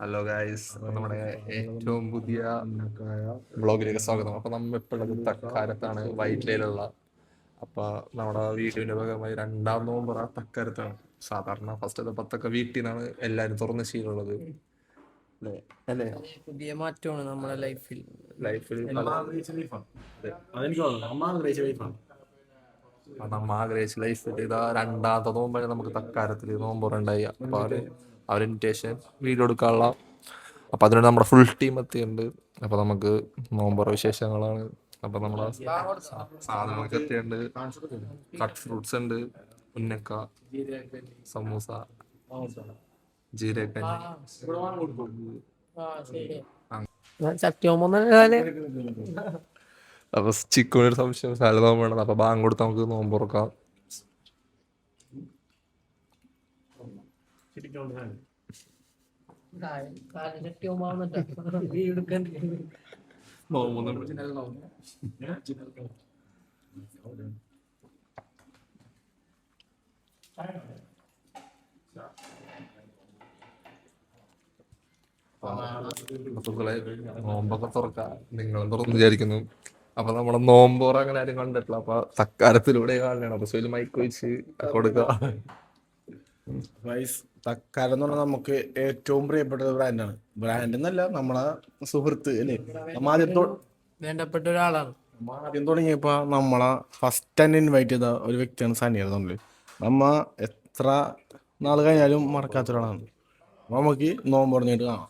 Hello guys, നമ്മുടെ ഏറ്റവും പുതിയ ബ്ലോഗിലേക്ക് സ്വാഗതം. അപ്പൊ നമ്മ ഇപ്പോൾ ഉള്ളത് തക്കാരത്താണ്, വൈറ്റിലയിലുള്ള. അപ്പൊ നമ്മുടെ വീടിന്റെ ഭാഗമായി രണ്ടാം നോമ്പ് തക്കാരത്താണ്. സാധാരണ ഫസ്റ്റ് പത്തൊക്കെ വീട്ടിൽ നിന്നാണ് എല്ലാരും തുറന്ന് ശീലമുള്ളത്, അല്ലേ? അല്ലേ? പുതിയ മാറ്റമാണ് നമ്മുടെ ലൈഫിൽ. നമ്മ ആഗ്രഹിച്ച ലൈഫിൽ ഇതാ രണ്ടാമത്തെ നോമ്പാണ് നമുക്ക് തക്കാരത്തിൽ നോമ്പുണ്ടായി. അപ്പൊ അവർ ഇൻവിറ്റേഷൻ വീഡിയോ എടുക്കാനുള്ള. അപ്പൊ അതിനോട് നമ്മുടെ ഫുൾ ടീം എത്തിയിട്ടുണ്ട്. അപ്പൊ നമുക്ക് നോമ്പുറ വിശേഷങ്ങളാണ്. അപ്പൊ നമ്മുടെ സാധനങ്ങളൊക്കെ എത്തിയുണ്ട്. കട്ട് ഫ്രൂട്ട്സ് ഉണ്ട്, ഉന്നക്ക, സമൂസ, ജീരകക്കഞ്ഞി. അപ്പൊ ചിക്കനൊരു സംശയം, സാലഡ് നോമ്പ്. അപ്പൊ ബാങ്ക് കൊടുത്ത് നമുക്ക് നോമ്പ് തുറക്കാം. നോമ്പൊക്കെ തുറക്കാം, നിങ്ങളും തുറന്ന് വിചാരിക്കുന്നു. അപ്പൊ നമ്മുടെ നോമ്പോറ അങ്ങനെ ആരും കണ്ടിട്ടില്ല. അപ്പൊ തക്കാരത്തിലൂടെ കാണണം. അപ്പൊ സോയിൽ മൈക്ക് വെച്ച് കൊടുക്കുക. തക്കാരം എന്ന് പറഞ്ഞാൽ നമുക്ക് ഏറ്റവും പ്രിയപ്പെട്ട ബ്രാൻഡാണ്. ബ്രാൻഡ് എന്നല്ല, നമ്മളെ സുഹൃത്ത് അല്ലേ. വേണ്ടപ്പെട്ട ഒരാളാണ്. ആദ്യം തുടങ്ങിയപ്പോ നമ്മളെ ഫസ്റ്റ് തന്നെ ഇൻവൈറ്റ് ചെയ്ത ഒരു വ്യക്തിയാണ് സനിയർ. നമ്മ എത്ര നാൾ കഴിഞ്ഞാലും മറക്കാത്ത ഒരാളാണ്. നമുക്ക് നോമ്പ് പറഞ്ഞിട്ട് കാണാം.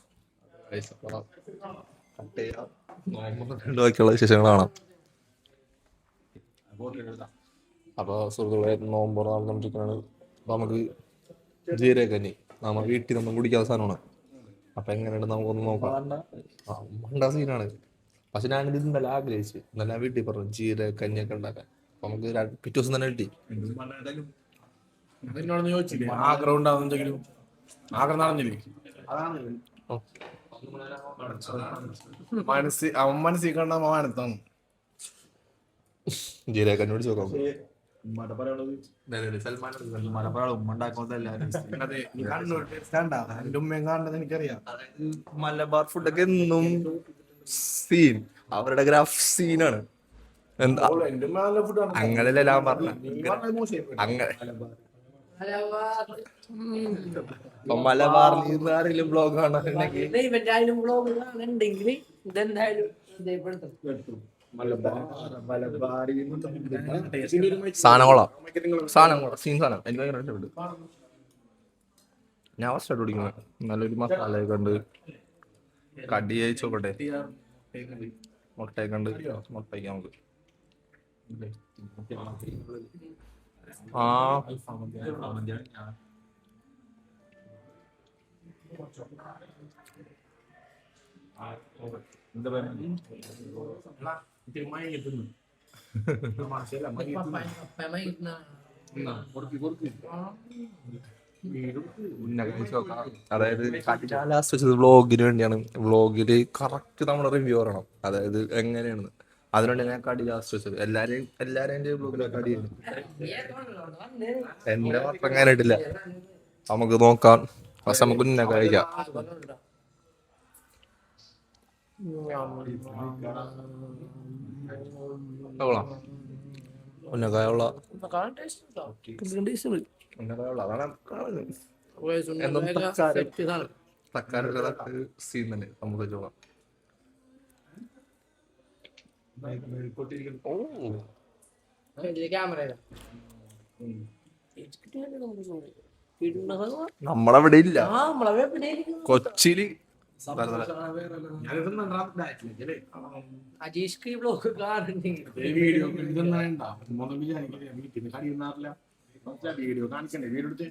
ബാക്കിയുള്ള വിശേഷങ്ങൾ കാണാം. അപ്പൊ സുഹൃത്തുക്കളെ, നോമ്പ് നടന്നുകൊണ്ടിരിക്കുകയാണ്. അപ്പൊ നമുക്ക് ജീരകക്കഞ്ഞി നമ്മ വീട്ടിൽ നിന്നും കുടിക്കാത്ത സാധനമാണ്. അപ്പൊ എങ്ങനെയുണ്ട് നമുക്കൊന്ന് നോക്കാം. മണ്ട സീനാണ്. പക്ഷെ ഞാനിത് ഇന്നലെ ആഗ്രഹിച്ചു. ഇന്നലെ ഞാൻ വീട്ടിൽ പറഞ്ഞു ജീരകക്കഞ്ഞിയൊക്കെ ഉണ്ടാക്കാൻ. അപ്പൊ നമുക്ക് പിറ്റേ ദിവസം തന്നെ കിട്ടി. ആഗ്രഹം ഉണ്ടാവുന്നെങ്കിലും ആഗ്രഹം നടന്നില്ലേ? അവൻ മനസ്സിൽ കണ്ട മാനത്താണ്. ജീരകക്കഞ്ഞി പിടിച്ച് നോക്കാം. ഉമ്മയും കാണുന്നത് എനിക്കറിയാം. മലബാർ ഫുഡൊക്കെ എന്നും സീൻ, അവരുടെ ഗ്രാഫ് സീനാണ്. എന്താ അങ്ങനെയല്ല ഞാൻ പറഞ്ഞ അങ്ങനെ. മലബാറിൽ നിന്ന് ആരെങ്കിലും ബ്ലോഗ് കാണാനുണ്ടെങ്കിൽ സാധനം കൊള്ളാം. സീൻ സാധനം എനിക്ക് ഭയങ്കര ഇഷ്ടപ്പെട്ടു. ഞാൻ ഫസ്റ്റ് ആയിട്ട് കുടിക്കുന്നത്. നല്ലൊരു മസാലയൊക്കെ ഉണ്ട്. കടി ചോക്കട്ടെ, മുട്ടയൊക്കെ ഉണ്ട്. മുട്ടയ്ക്ക് നമുക്ക് അതായത് ലാസ്റ്റ് വെച്ചത് വ്ളോഗിന് വേണ്ടിയാണ്. വ്ളോഗില് കറക്റ്റ് നമ്മുടെ റിവ്യൂ പറയണം, അതായത് എങ്ങനെയാണെന്ന്. അതിനുവേണ്ടി ഞാൻ കടി ലാസ്റ്റ് വെച്ചത്. എല്ലാരെയും എന്റെ വ്ളോഗിലെ കടി എന്റെ മാത്രം അങ്ങനെ ഇട്ടില്ല. നമുക്ക് നോക്കാം. പക്ഷെ നമുക്ക് ഉന്ന കഴിക്കാം. ഉന്നക്കായുള്ള തക്കാരൊക്കെ സീൻ തന്നെ നമുക്ക് ചോളാം. നമ്മളവിടെ ഇല്ല, കൊച്ചിയില്. അജീഷ് ബ്ലോഗ് വീഡിയോ കാണിക്കണ്ടേ? വീഡിയോ എടുത്ത്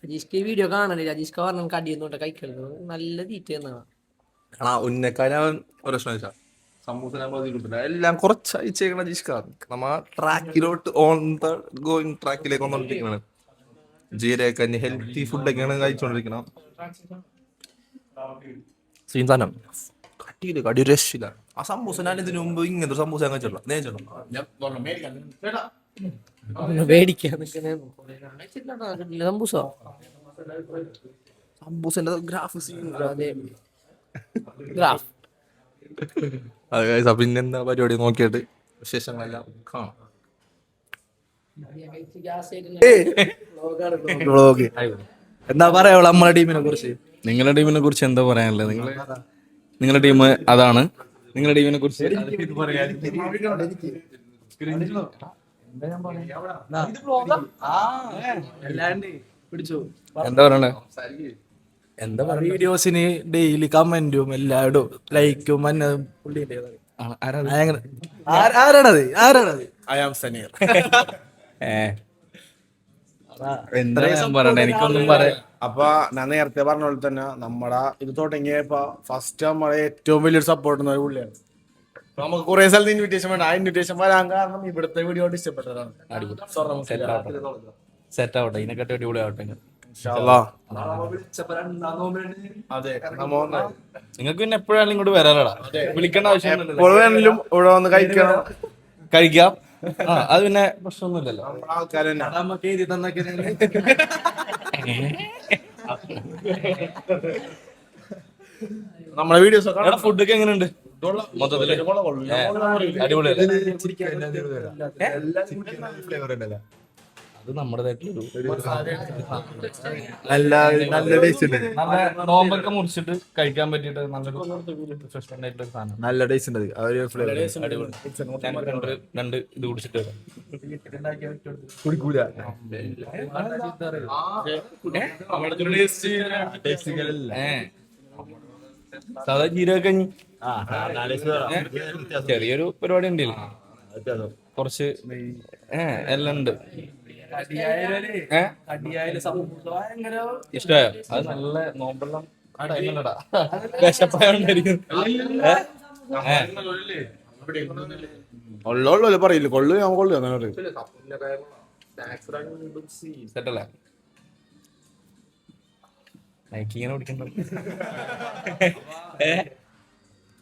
അജീഷ് വീഡിയോ കാണണില്ല. അജീഷ് പറഞ്ഞ കടിയൊന്നും കഴിക്കുന്നത് നല്ല തീറ്റ എന്നാണ്. ഉന്നക്കാരൻ ഒരു പ്രശ്നം വെച്ചാൽ സമൂസ എല്ലാം കുറച്ച് അയച്ചേക്കണ ജിഷ്കാർ. നമ്മ ട്രാക്കിലോട്ട് ഓൺ ദ ഗോയിങ് ട്രാക്കിലേക്ക് വന്നോണ്ടിരിക്കണാണ്. ജീരകക്കഞ്ഞി ഹെൽത്തി ഫുഡൊക്കെയാണ് കഴിച്ചോണ്ടിരിക്കണം. സീൻ സാധനം കട്ടിയില്ല, കടി രക്ഷയില്ല. ആ സമൂസ ഞാൻ ഇതിനു മുമ്പ് ഇങ്ങനത്തെ ഒരു സമൂസ കഴിച്ചിട്ടുള്ള നേച്ചിട്ടുണ്ടോ ഒന്ന് മേടിക്കാൻ നിൽക്കുന്നേ സംബൂസോ സമൂസന്റെ ഗ്രാഫ് അതെ ഗ്രാഫ് അത് guys, അപ്പൊ പിന്നെന്താ പരിപാടി നോക്കിയിട്ട് വിശേഷങ്ങളെല്ലാം കാണാം. എന്താ പറയാ നമ്മളെ ടീമിനെ കുറിച്ച്? നിങ്ങളുടെ ടീമിനെ കുറിച്ച് എന്താ പറയാനുള്ളത്? നിങ്ങളുടെ ടീം അതാണ്. നിങ്ങളുടെ ടീമിനെ കുറിച്ച് എന്താ പറയണ്ടേ? എന്താ പറയുക, വീഡിയോസിന് ഡെയിലി കമന്റും എല്ലായിടും ലൈക്കും ആരാണത് ഐ ആം സനീർ. എന്താ ഞാൻ പറയണ്ടേ? എനിക്കൊന്നും പറയാം. അപ്പൊ ഞാൻ നേരത്തെ പറഞ്ഞ പോലെ തന്നെ നമ്മടെ ഇത് തുടങ്ങിയപ്പോ ഫസ്റ്റ് നമ്മളെ ഏറ്റവും വലിയൊരു സപ്പോർട്ട് ഒരു പുള്ളിയാണ്. അപ്പൊ നമുക്ക് കുറെ സ്ഥലത്ത് ഇൻവിറ്റേഷൻ വേണം. ആ ഇൻവിറ്റേഷൻ വരാൻ കാരണം ഇവിടുത്തെ വീഡിയോ ഇഷ്ടപ്പെട്ടതാണ്. സെറ്റ് ആവട്ടെ, ഇതിനെക്കാട്ടി അടിപൊളി ആവട്ടെ. അതെ, നിങ്ങൾക്ക് പിന്നെ എപ്പോഴാണെങ്കിലും ഇങ്ങോട്ട് വരാറടാ, വിളിക്കേണ്ട ആവശ്യം എപ്പോഴും ഇവിടെ വന്ന് കഴിക്കണം, കഴിക്കാം. അത് പിന്നെ പ്രശ്നമൊന്നുമില്ലല്ലോ. ആൾക്കാർ തന്നെ നമ്മളെ വീഡിയോസ് ഫുഡൊക്കെ എങ്ങനെയുണ്ട് മൊത്തത്തില്? അടിപൊളിയല്ലേ? അത് നമ്മുടേതായിട്ടുള്ളൊരു നല്ല ടേസ്റ്റ് ഉണ്ട്. നല്ല നോമ്പൊക്കെ മുറിച്ചിട്ട് കഴിക്കാൻ പറ്റിയിട്ട് നല്ലൊരു refreshment ആയിട്ടുള്ള സാധനം. നല്ല ടേസ്റ്റ് ഉണ്ട്. ആ ഒരു ഫ്ലേവർ അടിപൊളി. ഞാൻ രണ്ട് ഇത് കുടിച്ചിട്ട് വരാം. കുടിക്കൂല. സാധാ ജീരകക്കഞ്ഞി ചെറിയൊരു പരിപാടി ഉണ്ട്. കുറച്ച് എല്ലാം ഉണ്ട്. ഇഷ്ടമായോ? അത് നല്ല നോമ്പെല്ലാം ടൈമല്ലടാ, വിശപ്പായോണ്ടായിരിക്കും. ഉള്ളു പറയില്ല, കൊള്ളു ഞാൻ കൊള്ളു സെറ്റല്ലേ? നൈക്കിങ്ങനെ പിടിക്കണ്ട.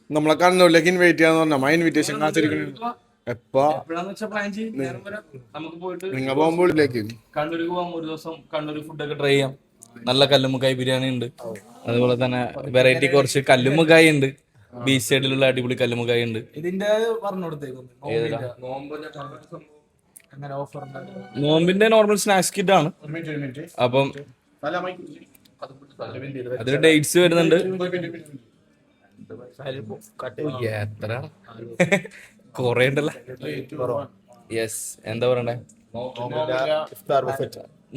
നമ്മളെ കണ്ണൂരിലേക്ക് ഇൻവൈറ്റ് ചെയ്യാന്ന് പറഞ്ഞ ഇൻവിറ്റേഷൻ കാത്തിരിക്കണ. എപ്പാ നമുക്ക് പോയിട്ട് നിങ്ങൾ പോകുമ്പോഴേക്ക് കണ്ണൂർക്ക് പോകാം. ഒരു ദിവസം കണ്ണൂർ ഫുഡൊക്കെ ട്രൈ ചെയ്യാം. നല്ല കല്ലുമ്മക്കായ് ബിരിയാണി ഉണ്ട്. അതുപോലെ തന്നെ വെറൈറ്റി കുറച്ച് കല്ലുമ്മക്കായ് ഉണ്ട്. ബീച്ച് സൈഡിലുള്ള അടിപൊളി കല്ലുമ്മക്കായ് ഉണ്ട്. ഇതിന്റെ പറഞ്ഞു കൊടുത്തേക്കുന്നു. നോമ്പിന്റെ നോർമൽ സ്നാക്സ് കിറ്റ് ആണ്. അപ്പം അതിന് ഡേറ്റ്സ് വരുന്നുണ്ട്. എത്ര കൊറേ ഉണ്ടല്ലോ. യെസ്, എന്താ പറയണ്ടേ?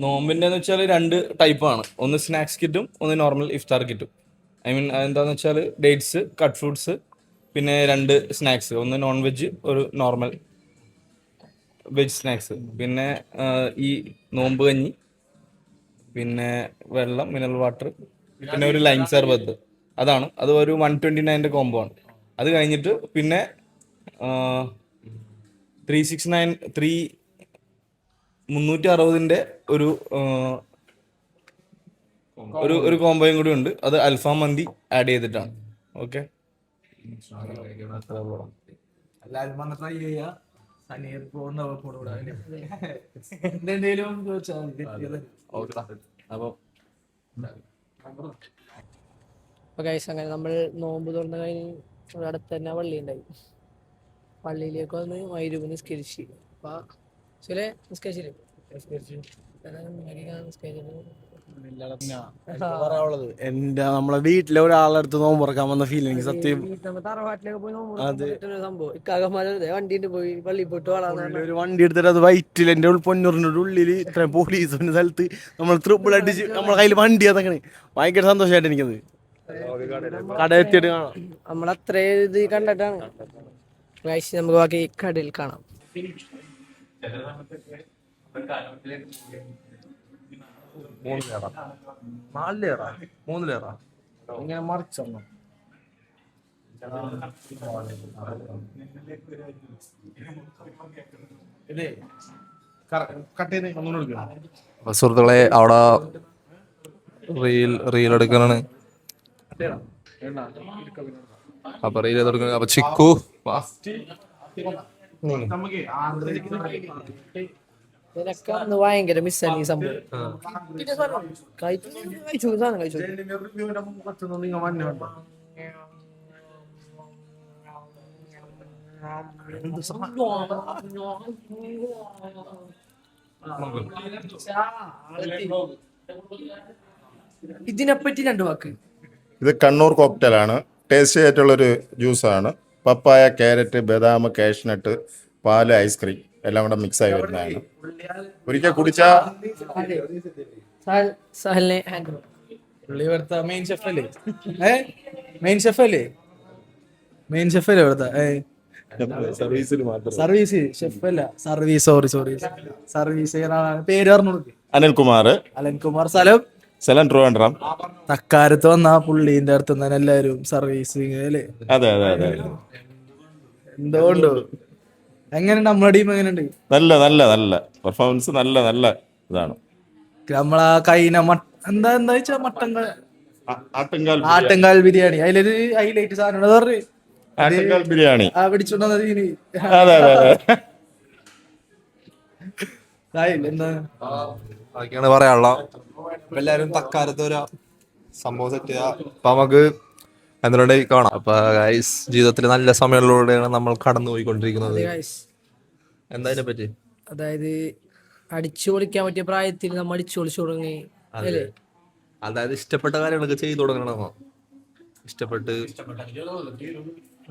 നോമ്പിന്റെ വെച്ചാൽ രണ്ട് ടൈപ്പാണ്. ഒന്ന് സ്നാക്സ് കിറ്റും ഒന്ന് നോർമൽ ഇഫ്താർ കിറ്റും. ഐ മീൻ എന്താന്ന് വെച്ചാൽ ഡേറ്റ്സ്, കട്ട് ഫ്രൂട്ട്സ്, പിന്നെ രണ്ട് സ്നാക്സ്, ഒന്ന് നോൺ വെജ് ഒരു നോർമൽ വെജ് സ്നാക്സ്, പിന്നെ ഈ നോമ്പ് കഞ്ഞി, പിന്നെ വെള്ളം, മിനറൽ വാട്ടർ, പിന്നെ ഒരു ലൈം സർബത്ത്. അതാണ്. അത് ഒരു 129 കോംബോ ആണ്. അത് കഴിഞ്ഞിട്ട് പിന്നെ 360 ഒരു ഒരു കോംബോയും കൂടി ഉണ്ട്. അത് അൽഫാം മന്തി ആഡ് ചെയ്തിട്ടാണ്. ഓക്കെ, എല്ലാരും ട്രൈ ചെയ്യാ. എന്തെങ്കിലും ചോദിച്ചാൽ അപ്പോൾ അപ്പൊ ഗൈസ് അങ്ങനെ നമ്മൾ നോമ്പ് തുറന്ന കഴിഞ്ഞ് ഇവിടെ അടുത്ത് തന്നെ പള്ളി ഉണ്ടായി. പള്ളിയിലേക്ക് വന്ന് മഗ്‌രിബ് നിസ്കരിച്ച്. അപ്പൊ ചില നിസ്കരിച്ചില്ലേ പറയാനുള്ളത് എന്റെ നമ്മളെ വീട്ടിലെ ഒരാളടുത്ത് നോമ്പ് തുറക്കാൻ വന്ന ഫീലിംഗ് സത്യം. തറവാട്ടിലേക്ക് പോയി സംഭവം ഇക്കാകന്മാരെ വണ്ടിയിട്ട് പോയി പള്ളി പോയിട്ട് വളർന്നു ഒരു വണ്ടി എടുത്തിട്ട് അത് വൈറ്റിൽ എന്റെ പൊന്നൂറിന്റെ ഉള്ളിൽ ഇത്രയും പോലീസിന്റെ സ്ഥലത്ത് നമ്മൾ ട്രിപ്പിൾ അടിച്ച് നമ്മളെ കയ്യിൽ വണ്ടി അതൊക്കെ ഭയങ്കര സന്തോഷമായിട്ട് എനിക്കത് കട എത്തിയിട്ട് കാണാം. നമ്മളത്രേ ഇത് കണ്ടിട്ടാണ്. ഗൈസ് നമുക്ക് ബാക്കി കടയിൽ കാണാം. ഇങ്ങനെ മറിച്ചോ സുഹൃത്തുക്കളെ, അവിടെ റീൽ എടുക്കാനാണ്. അപ്പൊ റീൽ തുടങ്ങുക. അപ്പൊ ചിക്കു നിനക്ക് അന്ന് ഭയങ്കര മിസ്സാണ് ഈ സംഭവം. പിന്നെ സാധനം കഴിച്ചു സാധനം കഴിച്ചു. ഇതിനെപ്പറ്റി രണ്ടു വാക്ക്. ഇത് കണ്ണൂർ കോക്ടെയിലാണ്. ടേസ്റ്റി ആയിട്ടുള്ളൊരു ജ്യൂസാണ്. പപ്പായ, ക്യാരറ്റ്, ബദാം, കാഷ്നട്ട്, പാല്, ഐസ്ക്രീം എല്ലാം കൂടെ മിക്സായി വരുന്നതാണ്. ഒരിക്കൽ കുടിച്ചാൽ സഹലിനെ ഹാൻഡ് പുള്ളി ഇവിടുത്തെ മെയിൻ ഷെഫ് അല്ലേ? മെയിൻ ഷെഫ് അല്ലേ? മെയിൻ ഷെഫ് അല്ലേ ഇവിടുത്തെ? സർവീസിൽ മാത്രം. സർവീസ് ഷെഫ് അല്ല, സർവീസ്. സോറി സർവീസ് പേര് പറഞ്ഞു കൊടുക്ക്. അനിൽകുമാർ, അലൻകുമാർ. സ്ഥലം സ്ഥലം ട്രിവാൻഡ്രം. തക്കാരത്ത് വന്ന പുള്ളീന്റെ അടുത്ത് തന്നെ എല്ലാരും സർവീസ് അല്ലേ? അതെ അതെ അതെ. എന്തുകൊണ്ടോ എങ്ങനെയുണ്ട് നമ്മുടെ ടീം? എങ്ങനെയുണ്ട്? നല്ല നല്ല നല്ല പെർഫോമൻസ്, നല്ല നല്ല ഇതാണ്. നമ്മളാ കൈന എന്താ വെച്ചാ ആട്ടുംകാൽ ആട്ടുംകാൽ ബിരിയാണി അതിലൊരു ഹൈലൈറ്റ് സാധനം പറഞ്ഞു ആട്ടുംകാൽ ബിരിയാണി. പിടിച്ചോണ്ടത് അതെ അതെ അതെ. എന്താ അതൊക്കെയാണ് പറയാനുള്ള. അപ്പൊ എല്ലാരും തക്കാലത്ത് ഒരു സംഭവം സെറ്റ് ചെയ്യാ. അപ്പൊ നമുക്ക് എന്തുകൊണ്ട് കാണാം. അപ്പൊ ഗൈസ്, ജീവിതത്തിൽ നല്ല സമയങ്ങളിലൂടെയാണ് നമ്മൾ കടന്നു പോയിക്കൊണ്ടിരിക്കുന്നത്. എന്താ അതിനെ പറ്റി? അതായത് അടിച്ചു പൊളിക്കാൻ പറ്റിയ പ്രായത്തിൽ നമ്മൾ അടിച്ചു പൊളിച്ചു തുടങ്ങി അല്ലേ? അതായത് ഇഷ്ടപ്പെട്ട കാര്യങ്ങളൊക്കെ ചെയ്തു തുടങ്ങണം. ഇഷ്ടപ്പെട്ട്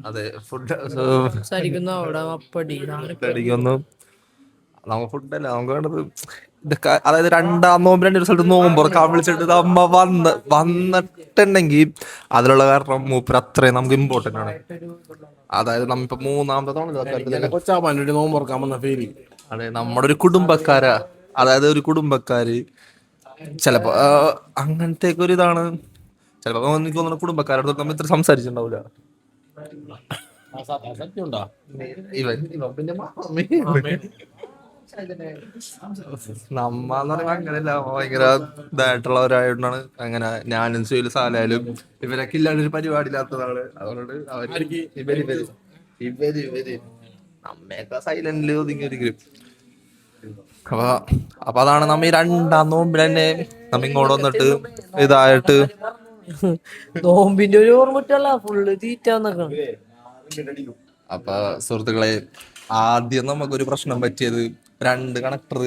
അതെ ഫുഡ് സംസാരിക്കുന്ന അവിടെ അപ്പടി അടിക്കൊന്നും നമുക്ക് ഫുഡല്ല നമുക്ക് വേണ്ടത് ഇതൊക്കെ. അതായത് രണ്ടാം നോമ്പിന്റെ ഒരു സ്ഥലത്ത് നോമ്പുറക്കാൻ വിളിച്ചിട്ട് അമ്മ വന്നിട്ടുണ്ടെങ്കിൽ അതിലുള്ള കാരണം മൂപ്പര് അത്രയും നമുക്ക് ഇമ്പോർട്ടന്റ് ആണ്. അതായത് നമ്മിപ്പോ മൂന്നാമത്തെ തവണ കൊച്ചാപ്പാൻ്റെ നോമ്പുറക്കാൻ വന്ന ഫീലിംഗ്. അതെ, നമ്മുടെ ഒരു കുടുംബക്കാരാ. അതായത് ഒരു കുടുംബക്കാര് ചിലപ്പോ അങ്ങനത്തെ ഒരു ഇതാണ്. ചിലപ്പോ എനിക്ക് തോന്നുന്നു കുടുംബക്കാരോട് നമ്മൾ ഇത്ര സംസാരിച്ചിട്ടുണ്ടാവില്ല. ഇവൻ പിന്നെ നമ്മന്ന് പറയുമ്പോ അങ്ങനെയല്ല, ഭയങ്കര ഇതായിട്ടുള്ളവരായോണ്ടാണ്. അങ്ങനെ ഞാനും സുഹൈലും സാലായാലും ഇവരൊക്കെ ഇല്ലാണ്ടൊരു പരിപാടി ഇല്ലാത്തതാണ്. അതുകൊണ്ട് അവർക്ക് ഇവര് നമ്മയൊക്കെ സൈലന്റില് ഒതുങ്ങിയിരിക്കും. അപ്പൊ അതാണ് നമ്മ ഈ രണ്ടാം നോമ്പിൽ തന്നെ നമ്മ ഇങ്ങോട്ട് വന്നിട്ട് ഇതായിട്ട് നോമ്പിന്റെ ഒരു ഓർമ്മട്ടല്ല ഫുള്ള് തീറ്റാന്നൊക്കെ. അപ്പൊ സുഹൃത്തുക്കളെ, ആദ്യം നമുക്കൊരു പ്രശ്നം പറ്റിയത് 2 കണക്ടർ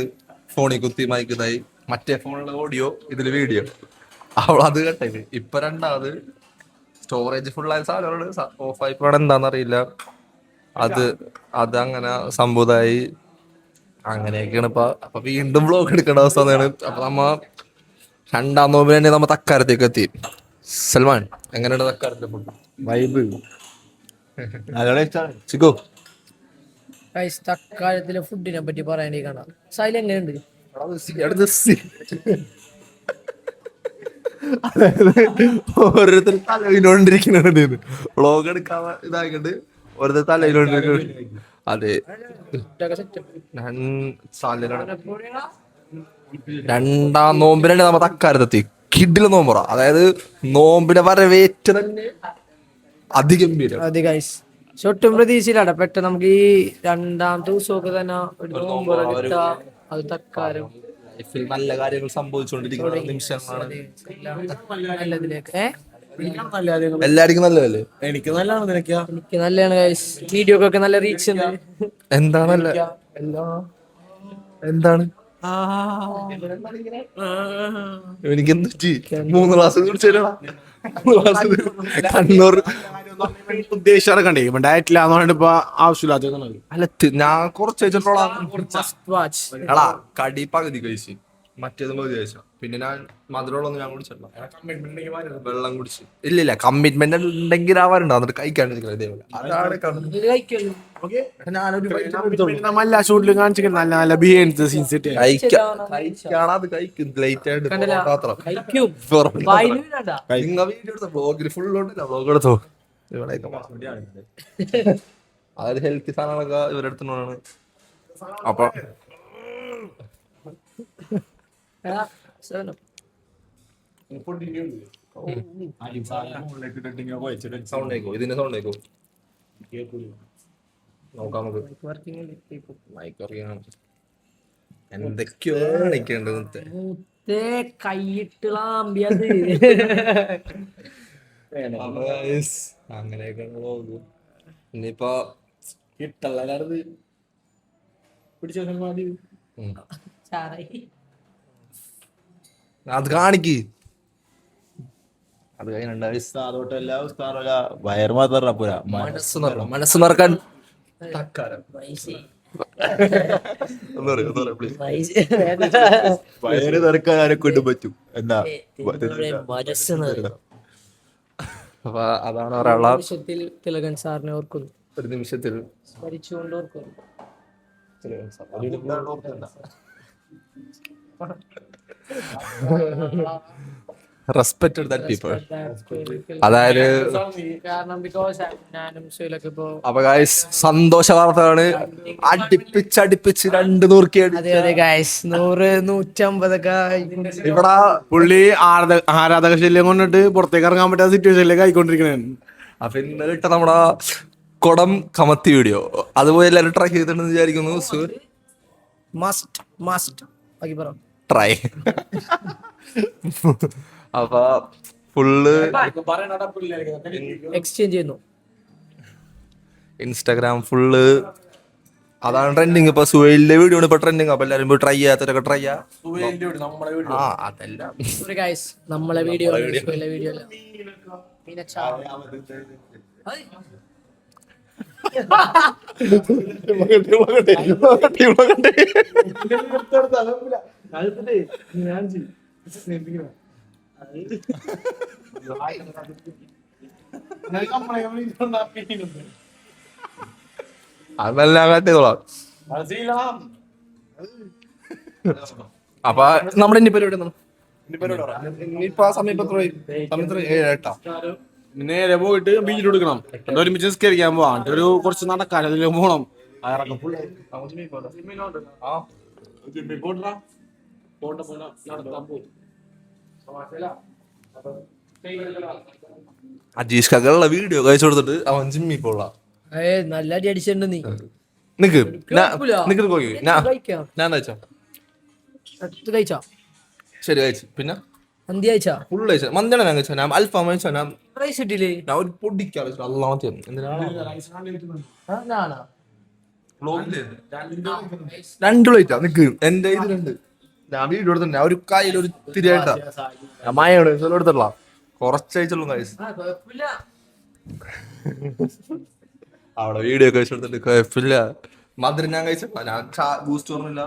ഫോണിൽ കുത്തി മയക്കുന്നതായി. മറ്റേ ഫോണിലെ ഓഡിയോ, ഇതില് വീഡിയോ. അത് കേട്ടത്. ഇപ്പൊ രണ്ടാമത് സ്റ്റോറേജ് ഫുള്ളായ സാധനങ്ങള് ഓഫായി പോകണം, എന്താണെന്നറിയില്ല. അത് അങ്ങനെ സംഭവമായി. അങ്ങനെയൊക്കെയാണ് ഇപ്പൊ. അപ്പൊ വീണ്ടും വ്ലോഗ് എടുക്കേണ്ട അവസ്ഥ തന്നെയാണ്. അപ്പൊ നമ്മ രണ്ടാം നോമ്പിന് തന്നെ നമ്മ തക്കാരത്തേക്ക് എത്തി. സൽമാൻ, എങ്ങനെയാണ് തക്കാരത്തെ ഫുഡ് വൈബ്? ചിക്കോ, തക്കാലത്തിലെ ഫുഡിനെ പറ്റി പറയാനേക്കാണ്. സൈൽ എങ്ങനെയുണ്ട്? ഓരോരുത്തർ തലവിനോണ്ടിരിക്കുന്നുണ്ട്. വ്ലോഗ് എടുക്കാൻ ഇതാക്കിട്ട് ഓരോരുത്തർ തലവിനോണ്ടിരിക്കുന്നു. അതെ, രണ്ടാം നോമ്പിനെ നമ്മ തക്കാരത്തെത്തി. കിഡില് നോമ്പറ. അതായത് നോമ്പിനെ വരവേറ്റ് തന്നെ അതിഗംഭീരം. അതെ ഗൈസ്, ഒട്ടും പ്രതീക്ഷയിലാണ്. പെട്ടെന്ന് നമുക്ക് ഈ രണ്ടാമത്തെ ദിവസമൊക്കെ തന്നെ ഒരു നോമ്പ് കിട്ടാ. അത് തക്കാരം ലൈഫിൽ നല്ല കാര്യങ്ങൾ സംഭവിച്ചുകൊണ്ടിരിക്കുന്ന നിമിഷങ്ങളാണ്. നല്ലതിലേക്ക് എല്ലാവർക്കും നല്ലതല്ലേ? എനിക്ക് നല്ലതാണ്. നിനക്കാ? എനിക്ക് നല്ലതാണ് ഗൈസ്. വീഡിയോക്കൊക്കെ നല്ല റീച്ച് ഉണ്ട്. എന്താ നല്ല എന്താണ് എനിക്ക് എന്ത് 3 ക്ലാസ് കുടിച്ചാ കണ്ണൂർ ഉദ്ദേശിച്ച് നടക്കണ്ടേ? ഇപ്പൊ ഡയറ്റിലാന്ന് പറഞ്ഞിട്ട് ഇപ്പൊ ആവശ്യമില്ലാത്ത അല്ല, ഞാൻ കുറച്ച് വെച്ചിട്ടുള്ള വാച്ച് എടാ കടി പകുതി കഴിച്ച്, മറ്റേത് പകുതി കഴിച്ച. പിന്നെ ഞാൻ മധുരമുള്ളൊന്നും ഞാൻ കുടിച്ചിട്ടില്ല. വെള്ളം കുടിച്ച്. ഇല്ലില്ല, കമ്മിറ്റ്മെന്റ് ഉണ്ടെങ്കിൽ ആവാറുണ്ട്. എന്നിട്ട് കഴിക്കാണ്ടിരിക്കുന്നത് ഇതേപോലെ. അതാണ് കഴിക്കല്ലോ. എല്ലാ ഷൂട്ടിലും കാണിച്ചിട്ട് നല്ല നല്ല ബിഹൈൻഡ് സീൻസ് കഴിക്കാണത് കഴിക്കും. ലേറ്റ് ആയിട്ട് മാത്രം നിങ്ങൾ വീഡിയോ എടുത്ത വ്ളോഗിൽ ഫുൾ ഉണ്ടല്ലോ. വ്ളോഗ് എടുത്തോ. ഇവിടെയൊക്കെ അതായത് ഹെൽത്തി സാധനങ്ങളൊക്കെ ഇവരെടുത്തോണ്ടാണ്. അപ്പൊ സൗണ്ട് ആയിക്കോ, ഇതിന്റെ സൗണ്ട് ആയിക്കോ. നോക്കാം നമുക്ക്. മൈക്ക് അറിയണം. എന്തൊക്കെയോ കാണിക്കണ്ട് മുത്തേ. കൈയിട്ടിളാമ്പിയത് അങ്ങനെയൊക്കെ പോകും. ഇനിയിപ്പോ അത് കാണിക്ക്. അത് കഴിഞ്ഞ വയറ് മാത്രം പോരാ, മനസ്സ് നിറക്കാൻ വയറ് നിറക്കാൻ ആരെ കൊണ്ട് പറ്റും എന്നാ. അപ്പൊ അതാണ് ഒരാളെ നിമിഷത്തിൽ തിലകൻ സാറിനെ ഓർക്കുന്നു, ഒരു നിമിഷത്തിൽ സ്മരിച്ചുകൊണ്ട് ഓർക്കുന്നു. Respect that people. അതായത് കാരണം ബിക്കോസ് ഞാനും സുഹൈലൊക്കെ ഇപ്പോ അപ്പൊ ഗായ്സ് സന്തോഷ വാർത്തയാണ്. അടുപ്പിച്ച് 200 കേടി അതെ അതെ ഗായ്സ് 100 150 ഒക്കെ ഇവിടെ പുള്ളി ആരാധക ശല്യം കൊണ്ടിട്ട് പുറത്തേക്ക് ഇറങ്ങാൻ പറ്റാത്ത സിറ്റുവേഷനിലേക്ക് ആയിക്കൊണ്ടിരിക്കണേ. അപ്പൊ ഇന്നലെ ഇട്ട നമ്മുടെ കുടം കമത്തി വീഡിയോ അതുപോലെ എല്ലാവരും ട്രൈ ചെയ്തിട്ടുണ്ടെന്ന് വിചാരിക്കുന്നു. മസ്റ്റ് ബാക്കി പറ. ട്രൈ. അപ്പൊ ഫുള്ള് എക്സ്ചേഞ്ച് ചെയ്യുന്നു. ഇൻസ്റ്റാഗ്രാം ഫുള്ള് അതാണ് ട്രെൻഡിങ്. ഇപ്പൊ സുഹൈലിന്റെ വീഡിയോ ആണ് ഇപ്പൊ ട്രെൻഡിങ്. അപ്പൊ എല്ലാരും പോയി ട്രൈ ചെയ്യാത്തവരൊക്കെ ട്രൈ ചെയ്യാം. ആ അതെല്ലാം ഒരു ഗായ്സ് നമ്മളെ വീഡിയോ വീഡിയോ അല്ല പിന്നെ അതെല്ലാം കാട്ടിയതോളാം. അപ്പൊ നമ്മുടെ ഇനി പരിപാടി ഇനിയിപ്പോ ആ സമയം നേരെ പോയിട്ട് ബീച്ചിൽ എടുക്കണം, ഒരുമിച്ച് നിസ്കരിക്കാൻ പോവാം, ഒരു കുറച്ച് നടക്കാൻ അതിൽ പോകണം. അജീഷ് കകളുടെ വീഡിയോ കഴിച്ചു കൊടുത്തിട്ട് അവൻ ജിമ്മി പോള നല്ല അടി അടിച്ചിട്ടുണ്ട് നീ. നിക്ക് കുഴപ്പമില്ല. നിക്ക് പോയി കഴിക്കാം. ഞാൻ കഴിച്ചോ? കഴിച്ചാ ശരി കഴിച്ചു. പിന്നെ അന്തി കഴിച്ചാ ഫുൾ കഴിച്ച മന്തിയാണ് ഞാൻ കഴിച്ചോ. ഞാൻ അൽഫാം കഴിച്ചോ. ഞാൻ റൈസ് ഇട്ടില്ലേ? ഞാൻ ഒരു പൊടിക്കാ അല്ലാമത്തെ രണ്ട് പ്ലേറ്റാ. നിക്ക് എന്റെ ഇതിലുണ്ട്. ഞാൻ വീഡിയോ എടുത്തിട്ടുണ്ട്. ഞാൻ ഒരു കയ്യിൽ ഒരു തിരിയായിട്ടാ ഞാൻ മയോടെ എടുത്തിട്ടുള്ള കുറച്ചയച്ചുള്ളൂ കഴിച്ചു. അവിടെ വീഡിയോ കഴിച്ചു കൊടുത്തിട്ട് കുഴപ്പമില്ല. മധുരം ഞാൻ കഴിച്ചിട്ടില്ല. ഞാൻ ബൂസ്റ്റ് പറഞ്ഞില്ല.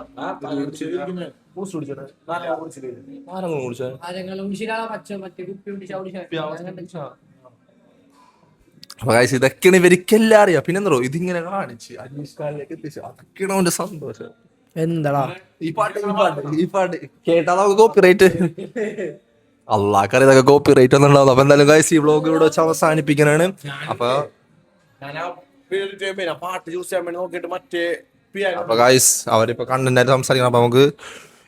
അപ്പൊ കഴിച്ച് ഇതൊക്കെയാണ് ഇവർക്കെല്ലാം അറിയാം. പിന്നെന്തോ ഇതിങ്ങനെ കാണിച്ച് അജീഷ് ഖാനിലേക്ക് എത്തിച്ചു. അതൊക്കെയാണ് അവന്റെ സന്തോഷം. എന്താടാ ഈ പാട്ട് കേട്ടാ നമുക്ക് കോപ്പിറൈറ്റ് അള്ളാഹ്ക്കറി ഇതൊക്കെ കോപ്പിറൈറ്റ് ഒന്നും ഉണ്ടാവും. അപ്പൊ എന്തായാലും ഗൈസ് ഈ വ്ളോഗ് ഇവിടെ വെച്ച് അവസാനിപ്പിക്കാനാണ്. അപ്പൊ അപ്പൊ ഗൈസ് അവരിപ്പോ കണ്ടന്റ് ആയിട്ട് സംസാരിക്കണം. അപ്പൊ നമുക്ക്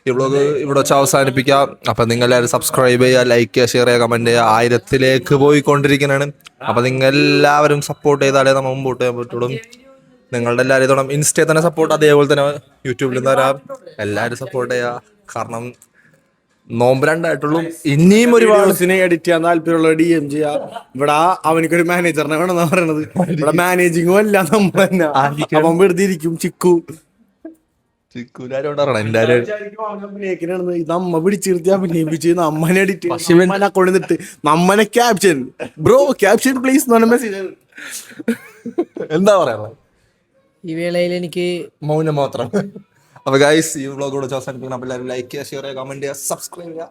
ഈ വ്ളോഗ് ഇവിടെ വെച്ച് അവസാനിപ്പിക്കാം. അപ്പൊ നിങ്ങൾ എല്ലാവരും സബ്സ്ക്രൈബ് ചെയ്യുക, ലൈക്ക് ചെയ്യുക, ഷെയർ ചെയ്യുക, കമന്റ് ചെയ്യുക. 1000-ലേക്ക് പോയിക്കൊണ്ടിരിക്കുന്നതാണ്. അപ്പൊ നിങ്ങൾ എല്ലാവരും സപ്പോർട്ട് ചെയ്താലേ നമ്മൾ മുമ്പോട്ട് ചെയ്യാൻ പറ്റുള്ളൂ. നിങ്ങളുടെ എല്ലാവരും ഇതോളം ഇൻസ്റ്റയിൽ തന്നെ സപ്പോർട്ട്, അതേപോലെ തന്നെ യൂട്യൂബിൽ നിന്ന് തരാം. എല്ലാവരും സപ്പോർട്ട് ചെയ്യുക. കാരണം നോമ്പ് 2 ആയിട്ടുള്ളൂ. ഇനിയും ഒരുപാട് എഡിറ്റ് ചെയ്യാൻ താല്പര്യമുള്ള DM ചെയ്യാ. ഇവിടെ അവനക്കൊരു മാനേജറിനെ വേണമെന്നാ പറയണത്. ഇവിടെ മാനേജിങ്ങും അല്ല നമ്മൾ തന്നെ. അവൻ വെറുതെ ഇരിക്കും. ചിക്കു നമ്മ പിടിച്ചിരുത്തി അഭിനയിപ്പിച്ച് നമ്മനെ എഡിറ്റ് കൊണ്ടുവന്നിട്ട് നമ്മനെ ക്യാപ്ഷൻ ബ്രോ ക്യാപ്ഷൻ പ്ലീസ് എന്ന് പറഞ്ഞ മെസ്സേജ്. എന്താ പറയാ ഈ വേളയിൽ എനിക്ക് മൗനം മാത്രം. അപ്പൊ ഗൈസ് ഈ വ്ളോഗ് കൂടെ അവസാനിപ്പിക്കണം. അപ്പൊ എല്ലാവരും ലൈക്ക് ചെയ്യുക, ഷെയർ ചെയ്യുക, കമന്റ് ചെയ്യുക, സബ്സ്ക്രൈബ് ചെയ്യുക.